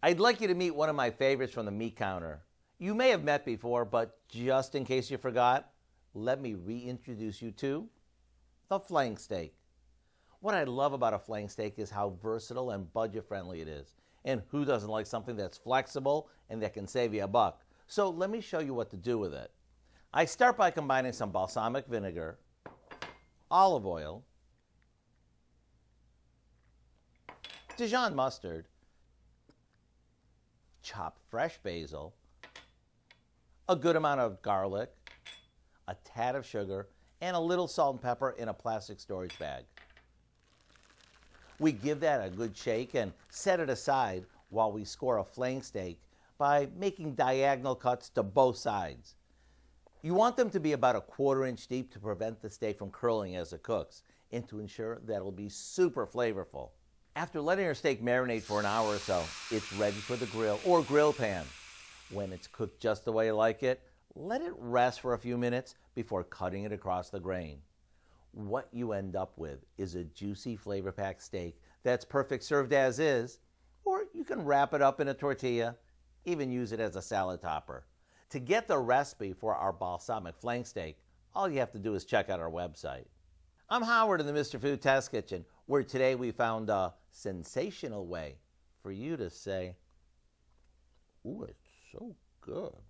I'd like you to meet one of my favorites from the meat counter. You may have met before, but just in case you forgot, let me reintroduce you to the flank steak. What I love about a flank steak is how versatile and budget friendly it is. And who doesn't like something that's flexible and that can save you a buck? So let me show you what to do with it. I start by combining some balsamic vinegar, olive oil, Dijon mustard, chopped fresh basil, a good amount of garlic, a tad of sugar, and a little salt and pepper in a plastic storage bag. We give that a good shake and set it aside while we score a flank steak by making diagonal cuts to both sides. You want them to be about a 1/4 inch deep to prevent the steak from curling as it cooks and to ensure that it'll be super flavorful. After letting your steak marinate for an hour or so, it's ready for the grill or grill pan. When it's cooked just the way you like it, let it rest for a few minutes before cutting it across the grain. What you end up with is a juicy flavor-packed steak that's perfect served as is, or you can wrap it up in a tortilla, even use it as a salad topper. To get the recipe for our balsamic flank steak, all you have to do is check out our website. I'm Howard in the Mr. Food Test Kitchen, where today we found a sensational way for you to say, "Ooh, it's so good."